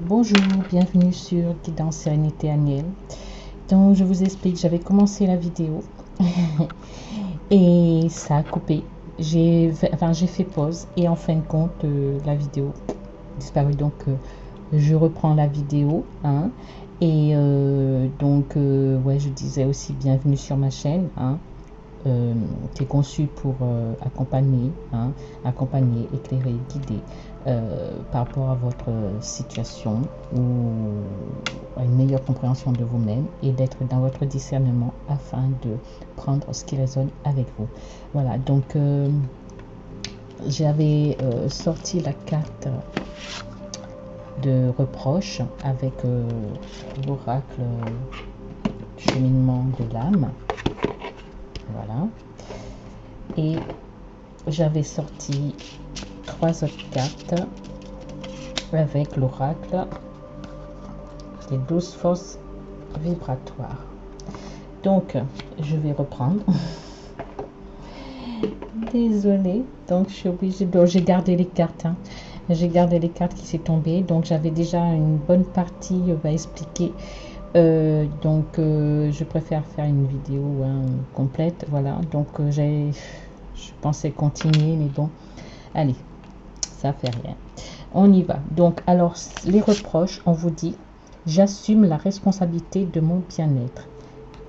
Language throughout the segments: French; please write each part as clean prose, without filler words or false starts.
Bonjour, bienvenue sur Guidance Sérénité Annuelle. Donc je vous explique, j'avais commencé la vidéo et ça a coupé. J'ai fait pause et en fin de compte la vidéo disparue. Donc je reprends la vidéo et ouais, je disais aussi bienvenue sur ma chaîne qui est conçue pour accompagner, éclairer, guider par rapport à votre situation ou à une meilleure compréhension de vous-même et d'être dans votre discernement afin de prendre ce qui résonne avec vous. Voilà, donc j'avais sorti la carte de reproche avec l'oracle cheminement de l'âme. Voilà, et j'avais sorti 3 autres cartes avec l'oracle des 12 forces vibratoires. Donc je vais reprendre. Désolée, donc je suis obligée de... J'ai gardé les cartes j'ai gardé les cartes qui s'est tombées, donc j'avais déjà une bonne partie expliquer. Je préfère faire une vidéo complète. Voilà, donc je pensais continuer, mais bon, allez, ça fait rien, on y va. Donc alors les reproches, on vous dit: j'assume la responsabilité de mon bien-être,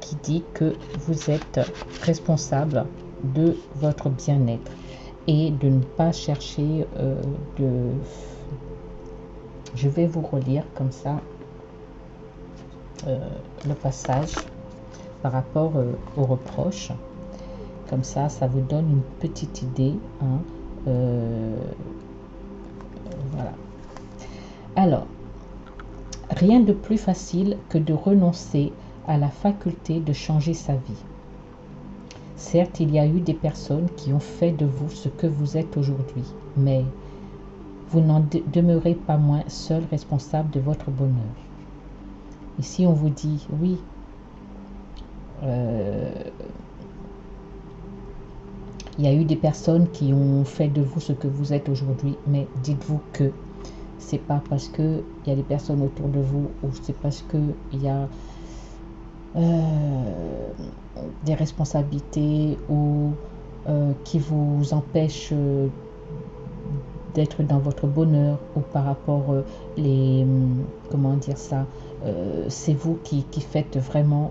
qui dit que vous êtes responsable de votre bien-être et de ne pas chercher je vais vous relire comme ça le passage par rapport aux reproches, comme ça vous donne une petite idée voilà. Alors, rien de plus facile que de renoncer à la faculté de changer sa vie. Certes, il y a eu des personnes qui ont fait de vous ce que vous êtes aujourd'hui, mais vous n'en demeurez pas moins seul responsable de votre bonheur. Ici, on vous dit, oui, il y a eu des personnes qui ont fait de vous ce que vous êtes aujourd'hui, mais dites-vous que c'est pas parce que il y a des personnes autour de vous, ou c'est parce que il y a des responsabilités ou qui vous empêchent d'être dans votre bonheur, ou par rapport comment dire ça, c'est vous qui faites vraiment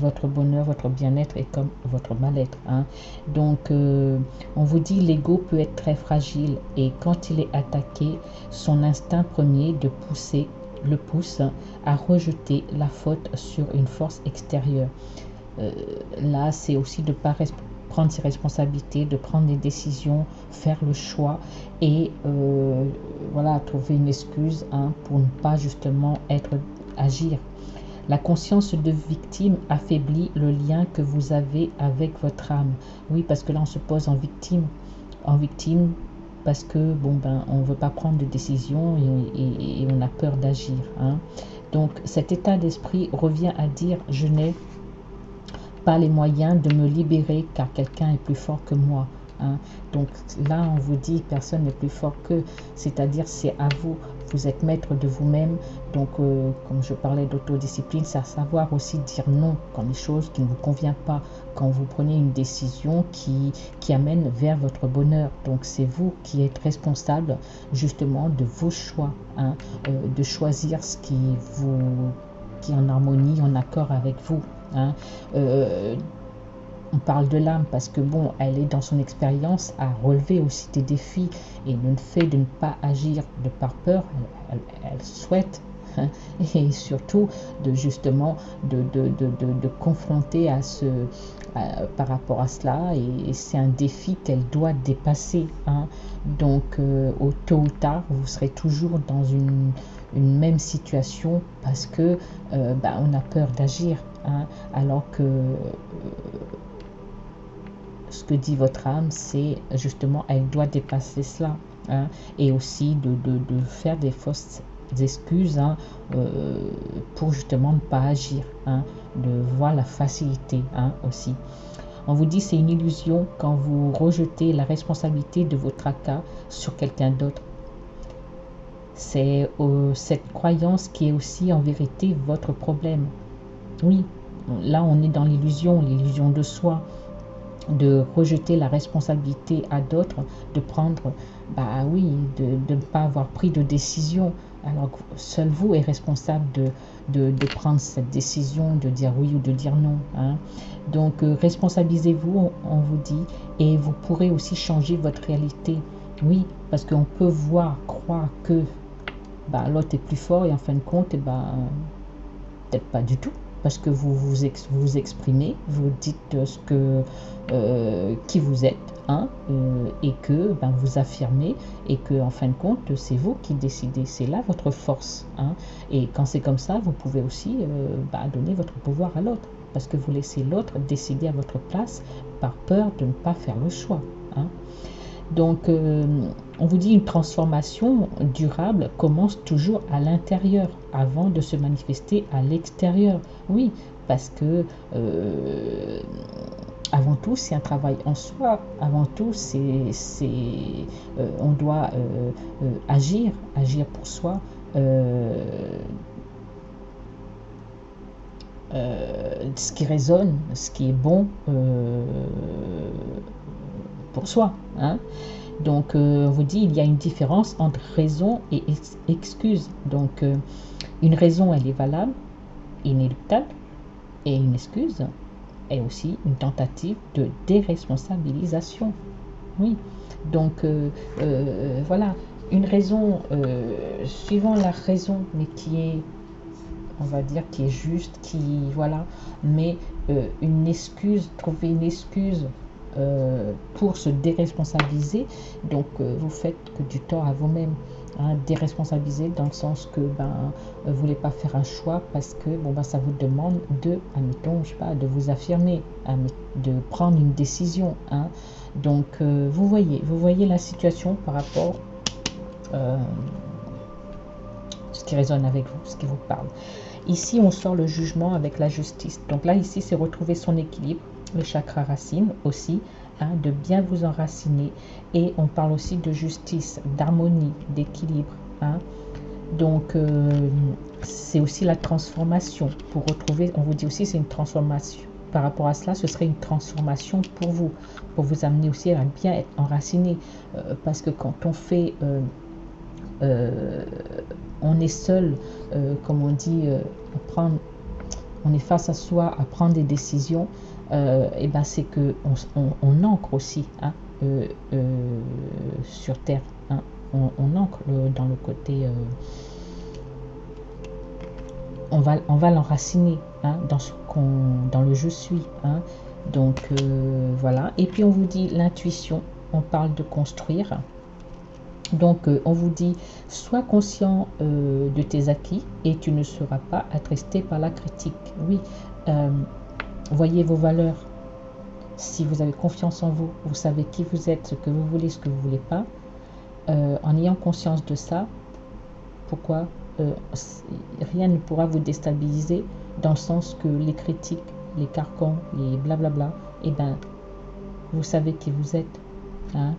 votre bonheur, votre bien-être et comme votre mal-être Donc on vous dit, l'ego peut être très fragile, et quand il est attaqué, son instinct premier de pousser le pousse à rejeter la faute sur une force extérieure. Là, c'est aussi de ne pas prendre ses responsabilités, de prendre des décisions, faire le choix et voilà, trouver une excuse pour ne pas justement agir. La conscience de victime affaiblit le lien que vous avez avec votre âme. Oui, parce que là on se pose en victime parce que on ne veut pas prendre de décision et on a peur d'agir Donc cet état d'esprit revient à dire: je n'ai pas les moyens de me libérer car quelqu'un est plus fort que moi Donc là on vous dit, personne n'est plus fort qu'eux, c'est-à-dire c'est à vous, vous êtes maître de vous-même. Donc comme je parlais d'autodiscipline, c'est à savoir aussi dire non quand les choses qui ne vous conviennent pas, quand vous prenez une décision qui amène vers votre bonheur. Donc c'est vous qui êtes responsable justement de vos choix de choisir ce qui est en harmonie, en accord avec vous on parle de l'âme parce que elle est dans son expérience à relever aussi des défis, et le fait de ne pas agir de par peur, elle souhaite et surtout de justement de confronter à par rapport à cela, et c'est un défi qu'elle doit dépasser Donc tôt ou tard vous serez toujours dans une même situation parce que on a peur d'agir alors que ce que dit votre âme, c'est justement elle doit dépasser cela et aussi de faire des fausses excuses pour justement ne pas agir de voir la facilité aussi. On vous dit, c'est une illusion quand vous rejetez la responsabilité de vos tracas sur quelqu'un d'autre. C'est cette croyance qui est aussi en vérité votre problème. Oui, là on est dans l'illusion de soi, de rejeter la responsabilité à d'autres, de prendre, bah oui, de ne pas avoir pris de décision, alors que seul vous est responsable de prendre cette décision, de dire oui ou de dire non. Hein. Donc responsabilisez-vous, on vous dit, et vous pourrez aussi changer votre réalité. Oui, parce qu'on peut croire que bah, l'autre est plus fort et en fin de compte, bah, peut-être pas du tout. Parce que vous exprimez, vous dites qui vous êtes, hein, et que ben, vous affirmez, et que en fin de compte, c'est vous qui décidez, c'est là votre force. Hein, et quand c'est comme ça, vous pouvez aussi donner votre pouvoir à l'autre, parce que vous laissez l'autre décider à votre place par peur de ne pas faire le choix. Hein. Donc, on vous dit une transformation durable commence toujours à l'intérieur avant de se manifester à l'extérieur. Oui, parce que avant tout, c'est un travail en soi. Avant tout, on doit agir pour soi. Ce qui résonne, ce qui est bon pour soi. Hein. Donc, on vous dit, il y a une différence entre raison et excuse. Donc, une raison, elle est valable, inéluctable, et une excuse est aussi une tentative de déresponsabilisation. Oui. Donc, voilà, une raison, suivant la raison, mais qui est, on va dire, qui est juste, voilà, mais une excuse, trouver une excuse pour se déresponsabiliser, donc vous faites que du tort à vous-même. Hein, déresponsabiliser dans le sens que vous voulez pas faire un choix parce que ça vous demande admettons, je sais pas, de vous affirmer, de prendre une décision. Hein. Donc vous voyez la situation par rapport ce qui résonne avec vous, ce qui vous parle. Ici, on sort le jugement avec la justice. Donc là, ici, c'est retrouver son équilibre, le chakra racine aussi, hein, de bien vous enraciner. Et on parle aussi de justice, d'harmonie, d'équilibre. Hein. Donc, c'est aussi la transformation. Pour retrouver, on vous dit aussi, c'est une transformation. Par rapport à cela, ce serait une transformation pour vous amener aussi à bien être enraciné. Parce que quand on fait... on est seul, comme on dit, on est face à soi à prendre des décisions, et ben c'est que on ancre aussi, hein, sur terre. Hein, on ancre dans le côté, on va l'enraciner, hein, dans le je suis. Hein, donc voilà. Et puis on vous dit l'intuition. On parle de construire. Donc, on vous dit, sois conscient de tes acquis et tu ne seras pas attristé par la critique. Oui, voyez vos valeurs. Si vous avez confiance en vous, vous savez qui vous êtes, ce que vous voulez, ce que vous ne voulez pas. En ayant conscience de ça, pourquoi rien ne pourra vous déstabiliser dans le sens que les critiques, les carcans, les blablabla, eh ben, vous savez qui vous êtes. Hein.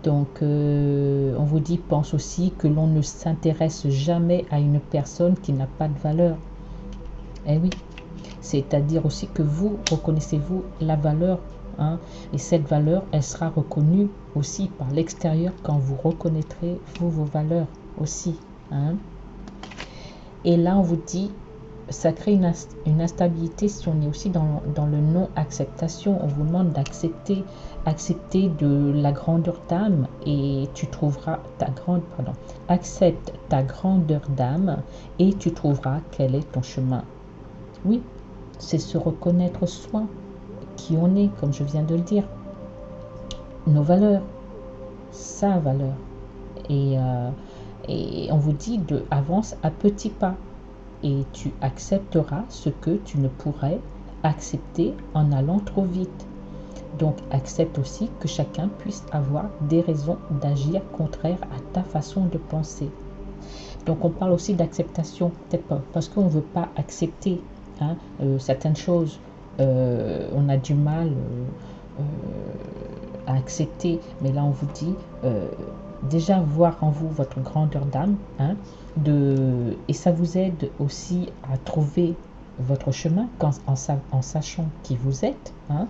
Donc, on vous dit, pense aussi que l'on ne s'intéresse jamais à une personne qui n'a pas de valeur. Eh oui, c'est-à-dire aussi que vous, reconnaissez-vous la valeur. Hein, et cette valeur, elle sera reconnue aussi par l'extérieur quand vous reconnaîtrez, vous, vos valeurs aussi. Hein. Et là, on vous dit, ça crée une instabilité si on est aussi dans le non-acceptation. On vous demande d'accepter de la grandeur d'âme et tu trouveras accepte ta grandeur d'âme et tu trouveras quel est ton chemin. Oui, c'est se reconnaître soi, qui on est, comme je viens de le dire, nos valeurs, sa valeur. Et on vous dit de avance à petits pas. Et tu accepteras ce que tu ne pourrais accepter en allant trop vite. Donc, accepte aussi que chacun puisse avoir des raisons d'agir contraires à ta façon de penser. Donc, on parle aussi d'acceptation, peut-être pas, parce qu'on ne veut pas accepter, hein, certaines choses. On a du mal à accepter, mais là, on vous dit déjà voir en vous votre grandeur d'âme, hein, et ça vous aide aussi à trouver votre chemin en sachant qui vous êtes, hein,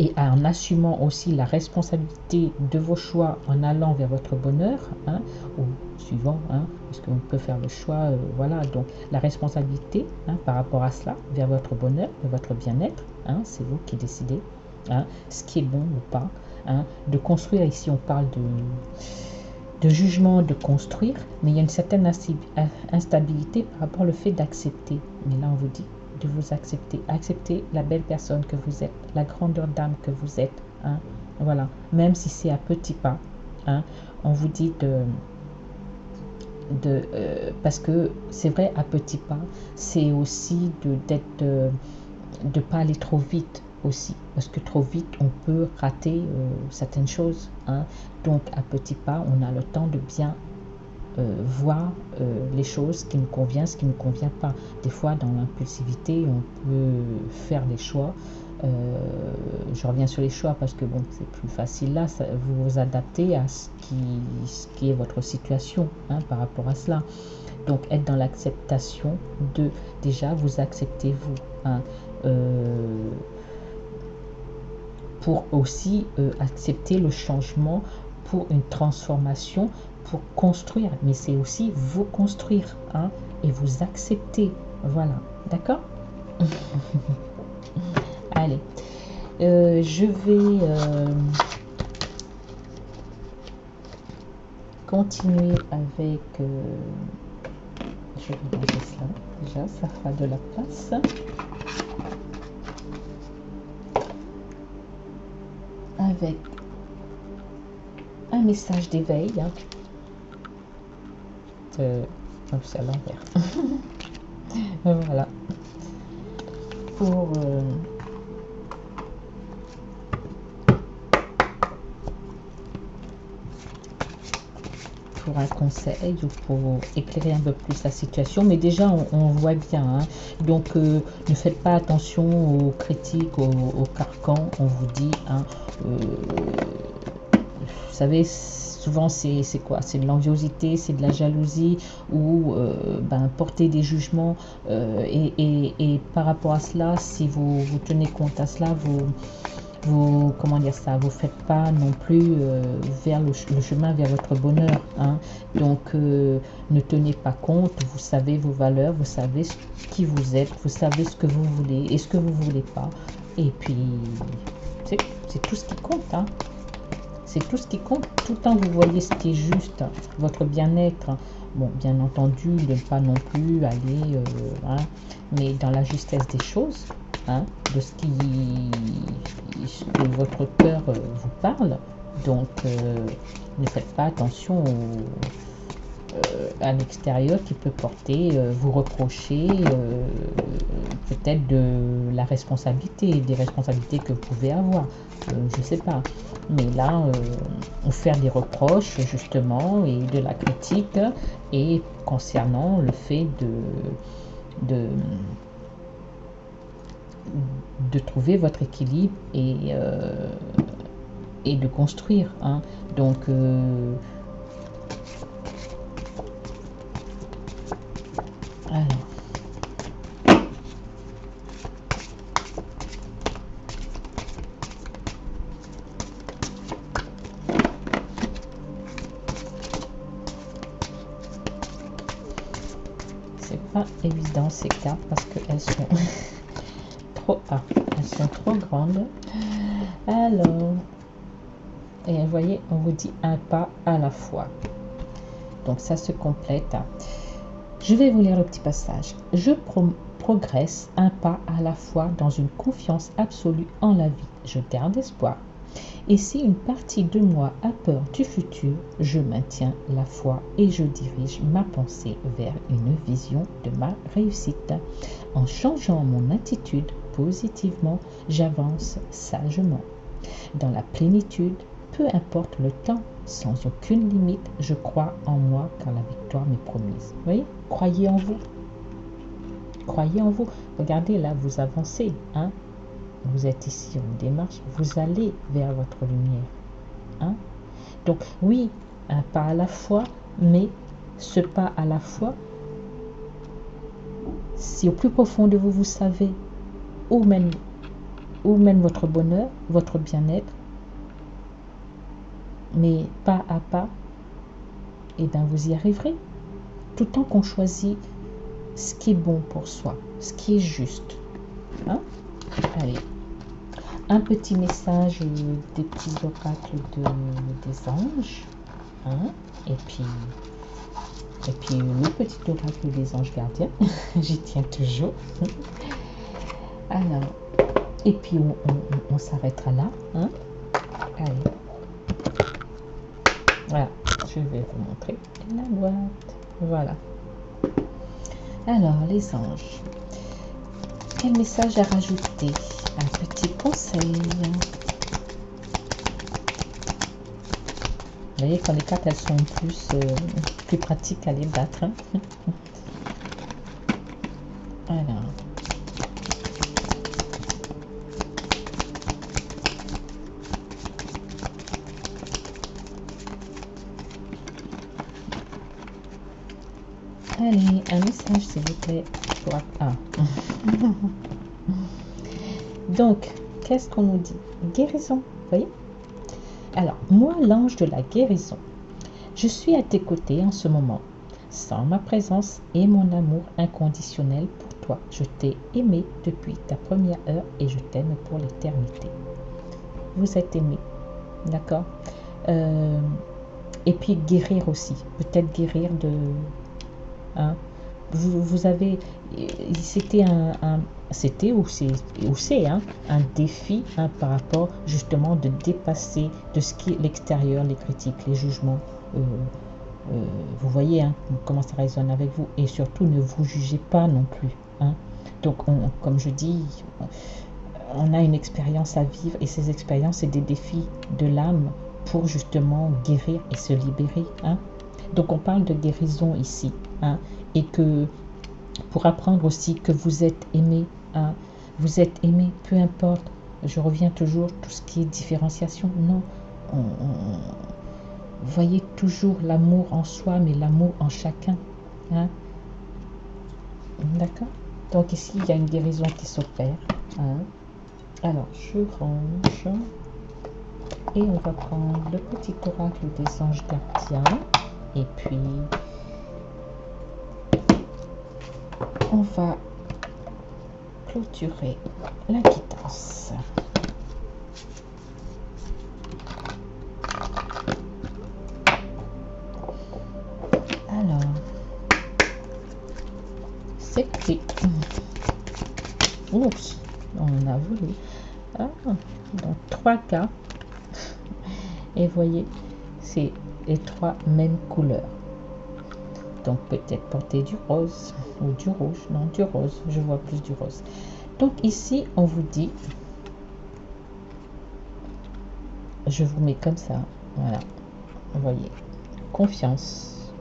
et en assumant aussi la responsabilité de vos choix en allant vers votre bonheur, hein, ou suivant, hein, parce qu'on peut faire le choix, voilà, donc la responsabilité, hein, par rapport à cela, vers votre bonheur, vers votre bien-être, hein, c'est vous qui décidez, hein, ce qui est bon ou pas, hein, de construire. Ici on parle de jugement, de construire, mais il y a une certaine instabilité par rapport au fait d'accepter. Mais là on vous dit de vous accepter, accepter la belle personne que vous êtes, la grandeur d'âme que vous êtes, hein, voilà, même si c'est à petits pas, hein, on vous dit parce que c'est vrai, à petits pas, c'est aussi de pas aller trop vite aussi, parce que trop vite on peut rater certaines choses, hein, donc à petits pas on a le temps de bien voir les choses qui nous conviennent, ce qui ne nous convient pas. Des fois, dans l'impulsivité, on peut faire des choix. Je reviens sur les choix parce que bon, c'est plus facile là. Vous vous adaptez à ce qui est votre situation, hein, par rapport à cela. Donc, être dans l'acceptation de déjà vous acceptez vous, hein, pour aussi accepter le changement, pour une transformation, pour construire, mais c'est aussi vous construire, hein, et vous accepter, voilà, d'accord. Allez, je vais continuer avec, je vais ranger cela, déjà ça fera de la place. Avec un message d'éveil, hein. C'est à l'envers. Voilà. Pour un conseil ou pour éclairer un peu plus la situation, mais déjà on voit bien, hein. Donc ne faites pas attention aux critiques, aux carcans, on vous dit, hein, vous savez, souvent c'est quoi? C'est de l'enviosité, c'est de la jalousie, ou porter des jugements, et par rapport à cela, si vous tenez compte à cela, vous comment dire ça, vous faites pas non plus vers le chemin vers votre bonheur, hein. Donc ne tenez pas compte, vous savez vos valeurs, vous savez qui vous êtes, vous savez ce que vous voulez et ce que vous voulez pas, et puis c'est tout ce qui compte, hein. C'est tout ce qui compte. Tout le temps vous voyez ce qui est juste, votre bien-être. Bon, bien entendu, ne pas non plus aller, hein, mais dans la justesse des choses, hein, de ce que votre cœur vous parle. Donc, ne faites pas attention à l'extérieur qui peut porter, vous reprocher peut-être de la responsabilité, des responsabilités que vous pouvez avoir, je sais pas. Mais là, on fait des reproches justement et de la critique, et concernant le fait de trouver votre équilibre et de construire, hein. Donc alors, c'est pas évident ces cartes parce qu'elles sont elles sont trop grandes. Alors, et vous voyez, on vous dit un pas à la fois. Donc ça se complète. Je vais vous lire le petit passage. Je progresse un pas à la fois dans une confiance absolue en la vie. Je garde espoir. Et si une partie de moi a peur du futur, je maintiens la foi et je dirige ma pensée vers une vision de ma réussite. En changeant mon attitude positivement, j'avance sagement. Dans la plénitude, peu importe le temps, sans aucune limite, je crois en moi car la victoire m'est promise. Vous voyez, croyez en vous. Croyez en vous. Regardez là, vous avancez, hein. vous êtes ici en démarche, vous allez vers votre lumière. Hein? Donc oui, un pas à la fois, mais ce pas à la fois, si au plus profond de vous, vous savez où mène votre bonheur, votre bien-être, mais pas à pas, et bien vous y arriverez. Tout le temps qu'on choisit ce qui est bon pour soi, ce qui est juste. Hein? Allez, un petit message des petits oracles des anges. Hein? Et puis le petit oracle des anges gardiens. J'y tiens toujours. Alors, et puis on s'arrêtera là. Hein? Allez. Voilà, je vais vous montrer la boîte. Voilà. Alors, les anges. Quel message à rajouter? Un petit conseil. Vous voyez, quand les cartes, elles sont plus pratiques à les battre. Hein? Alors. Allez, un message s'il vous plaît. Ah. Donc, qu'est-ce qu'on nous dit? Guérison, vous voyez? Alors, moi, l'ange de la guérison, je suis à tes côtés en ce moment, sans ma présence et mon amour inconditionnel pour toi. Je t'ai aimé depuis ta première heure et je t'aime pour l'éternité. Vous êtes aimé, d'accord? Et puis guérir aussi, peut-être guérir de... Hein, vous avez, c'était c'était ou c'est hein, un défi hein, par rapport justement de dépasser de ce qui est l'extérieur, les critiques, les jugements. Vous voyez hein, comment ça résonne avec vous et surtout ne vous jugez pas non plus. Hein. Donc comme je dis, on a une expérience à vivre et ces expériences c'est des défis de l'âme pour justement guérir et se libérer. Hein. Donc on parle de guérison ici. Hein, et que pour apprendre aussi que vous êtes aimé, hein, vous êtes aimé, peu importe, je reviens toujours, tout ce qui est différenciation, non, vous voyez toujours l'amour en soi, mais l'amour en chacun, hein, d'accord? Donc ici, il y a une guérison qui s'opère, hein. Alors, je range, et on va prendre le petit oracle des anges gardiens, et puis on va clôturer la quittance. Alors, c'est clic. Oups, on a voulu. Ah, donc 3 cartes. Et voyez, c'est les 3 mêmes couleurs. Donc peut-être porter du rose ou du rouge. Non, du rose. Je vois plus du rose. Donc ici, on vous dit, je vous mets comme ça. Voilà. Vous voyez, confiance,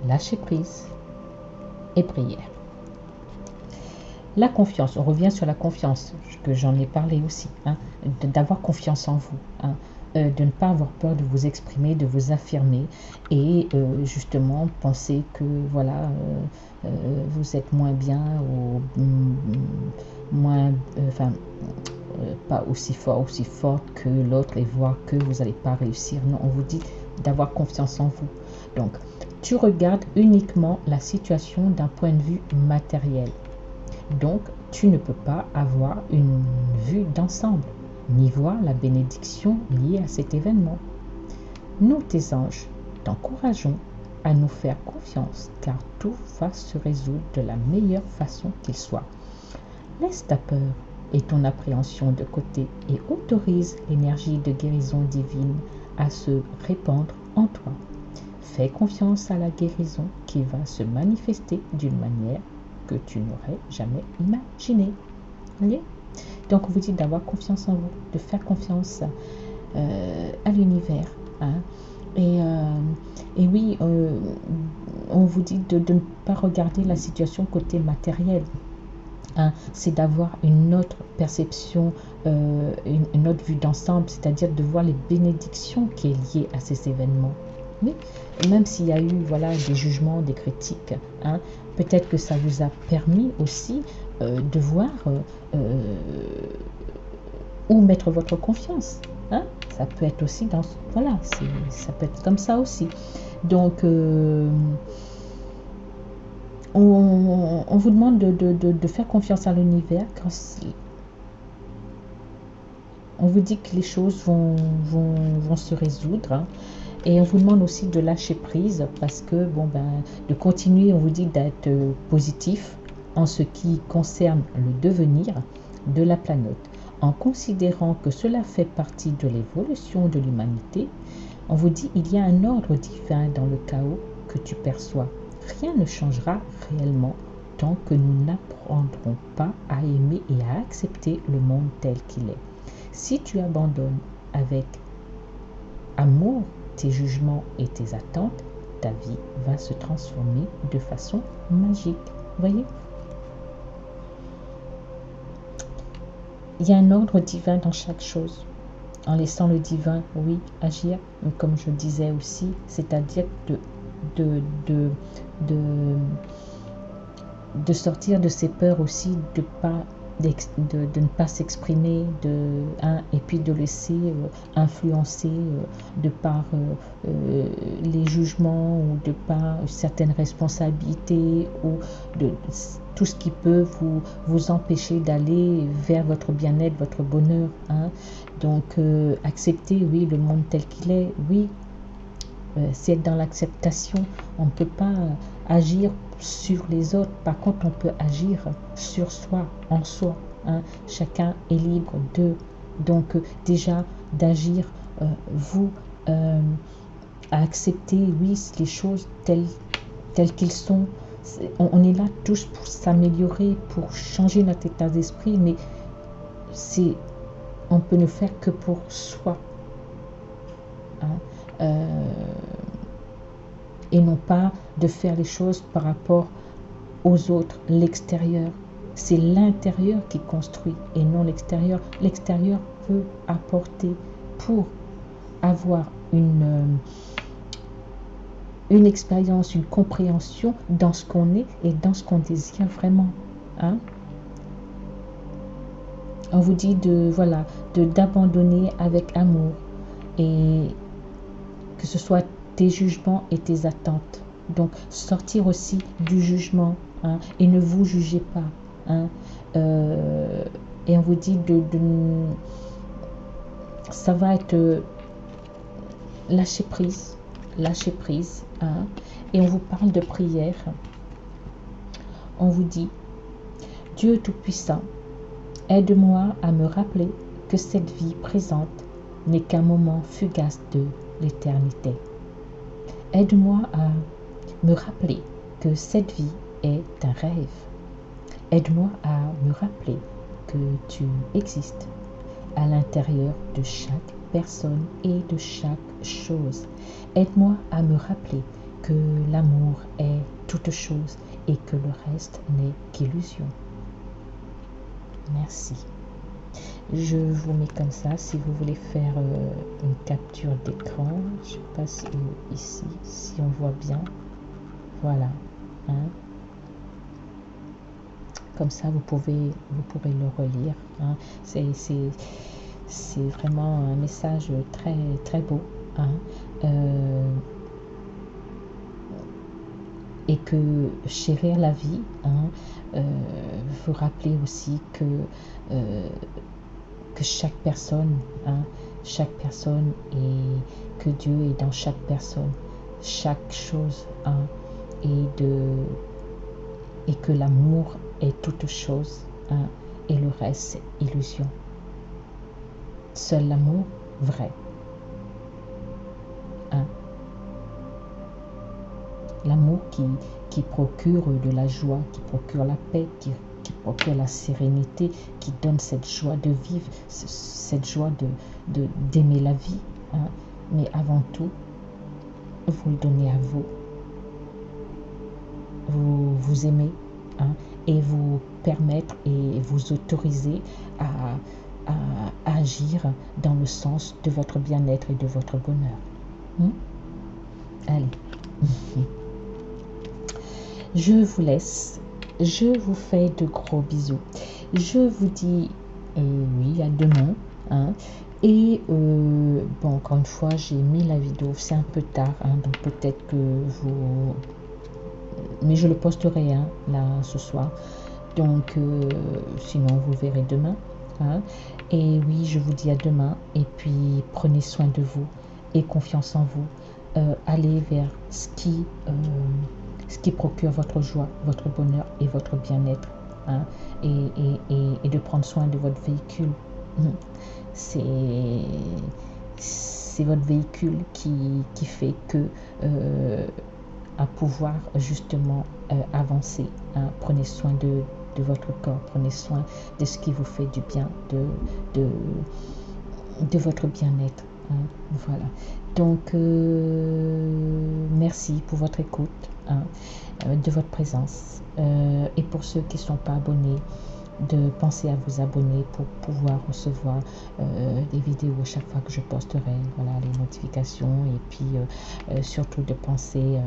lâcher prise et prière. La confiance, on revient sur la confiance, que j'en ai parlé aussi, hein, d'avoir confiance en vous, hein, de ne pas avoir peur de vous exprimer, de vous affirmer et justement penser que voilà, vous êtes moins bien ou moins, pas aussi fort que l'autre et voir que vous n'allez pas réussir. Non, on vous dit d'avoir confiance en vous. Donc, tu regardes uniquement la situation d'un point de vue matériel. Donc, tu ne peux pas avoir une vue d'ensemble, ni voir la bénédiction liée à cet événement. Nous, tes anges, t'encourageons à nous faire confiance, car tout va se résoudre de la meilleure façon qu'il soit. Laisse ta peur et ton appréhension de côté et autorise l'énergie de guérison divine à se répandre en toi. Fais confiance à la guérison qui va se manifester d'une manière que tu n'aurais jamais imaginé. Voyez? Donc on vous dit d'avoir confiance en vous, de faire confiance à l'univers. Hein? Et oui, on vous dit de ne pas regarder la situation côté matériel. hein, c'est d'avoir une autre perception, une autre vue d'ensemble, c'est-à-dire de voir les bénédictions qui est liées à ces événements. Oui, même s'il y a eu voilà, des jugements, des critiques, hein, peut-être que ça vous a permis aussi de voir où mettre votre confiance. Hein. Ça peut être aussi dans... Voilà, ça peut être comme ça aussi. Donc, on vous demande de faire confiance à l'univers quand on vous dit que les choses vont se résoudre. Hein. Et on vous demande aussi de lâcher prise parce que, bon, ben, de continuer, on vous dit d'être positif en ce qui concerne le devenir de la planète. En considérant que cela fait partie de l'évolution de l'humanité, on vous dit il y a un ordre divin dans le chaos que tu perçois. Rien ne changera réellement tant que nous n'apprendrons pas à aimer et à accepter le monde tel qu'il est. Si tu abandonnes avec amour tes jugements et tes attentes, ta vie va se transformer de façon magique. Voyez? Il y a un ordre divin dans chaque chose. En laissant le divin, oui, agir, mais comme je disais aussi, c'est-à-dire de sortir de ses peurs aussi, de ne pas s'exprimer, et puis de laisser influencer de par les jugements ou de par certaines responsabilités ou de tout ce qui peut vous empêcher d'aller vers votre bien-être, votre bonheur. Hein. Donc, accepter, oui, le monde tel qu'il est, oui, c'est être dans l'acceptation. On ne peut pas agir sur les autres. Par contre, on peut agir sur soi, en soi. Hein. Chacun est libre de. Donc, déjà, d'agir, vous, à accepter, oui, les choses telles qu'ils sont. On est là tous pour s'améliorer, pour changer notre état d'esprit, mais on peut ne faire que pour soi. Hein. Et non pas de faire les choses par rapport aux autres, l'extérieur. C'est l'intérieur qui construit et non l'extérieur. L'extérieur peut apporter pour avoir une expérience, une compréhension dans ce qu'on est et dans ce qu'on désire vraiment. Hein? On vous dit d'abandonner avec amour et que ce soit tes jugements et tes attentes. Donc, sortir aussi du jugement, hein, et ne vous jugez pas. Hein, et on vous dit ça va être lâcher prise, hein, et on vous parle de prière. On vous dit, Dieu Tout-Puissant, aide-moi à me rappeler que cette vie présente n'est qu'un moment fugace de l'éternité. Aide-moi à me rappeler que cette vie est un rêve. Aide-moi à me rappeler que tu existes à l'intérieur de chaque personne et de chaque chose. Aide-moi à me rappeler que l'amour est toute chose et que le reste n'est qu'illusion. Merci. Je vous mets comme ça. Si vous voulez faire une capture d'écran, je ne sais pas si ici, si on voit bien. Voilà. Hein. Comme ça, vous pourrez le relire. Hein. C'est vraiment un message très, très beau. Hein. Et que chérir la vie, hein, vous rappeler aussi que chaque personne, hein, et que Dieu est dans chaque personne, chaque chose, hein, et que l'amour est toute chose, hein, et le reste c'est illusion. Seul l'amour vrai. Hein. L'amour qui procure de la joie, qui procure la paix, qui procure la sérénité, qui donne cette joie de vivre, cette joie d'aimer la vie. Hein. Mais avant tout, vous le donnez à vous. Vous aimez, hein, et vous permettre et vous autoriser à agir dans le sens de votre bien-être et de votre bonheur. Allez. Je vous laisse. Je vous fais de gros bisous. Je vous dis oui, à demain. Hein. Et bon, encore une fois, j'ai mis la vidéo, c'est un peu tard, hein, donc peut-être que vous... Mais je le posterai hein, là ce soir. Donc, sinon, vous verrez demain. Hein. Et oui, je vous dis à demain. Et puis, prenez soin de vous et confiance en vous. Allez vers ce qui procure votre joie, votre bonheur et votre bien-être. Hein. Et de prendre soin de votre véhicule. C'est votre véhicule qui fait que à pouvoir justement avancer. Hein. Prenez soin de votre corps, prenez soin de ce qui vous fait du bien, de votre bien-être. Hein. Voilà. Donc, merci pour votre écoute, hein, de votre présence. Et pour ceux qui ne sont pas abonnés, de penser à vous abonner pour pouvoir recevoir des vidéos chaque fois que je posterai, voilà, les notifications, et puis surtout de penser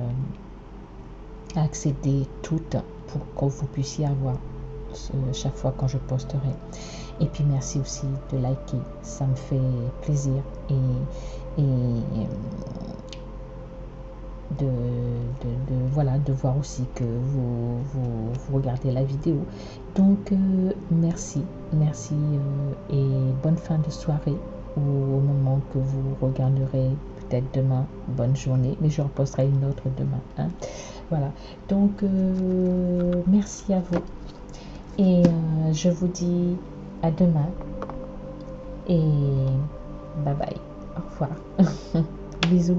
à accéder toutes pour que vous puissiez avoir chaque fois quand je posterai. Et puis merci aussi de liker, ça me fait plaisir, et voilà, de voir aussi que vous regardez la vidéo. Donc merci et bonne fin de soirée, ou au moment que vous regarderez, peut-être demain, bonne journée, mais je reposterai une autre demain. Hein. Voilà, donc merci à vous, et je vous dis à demain, et bye bye, au revoir. Bisous.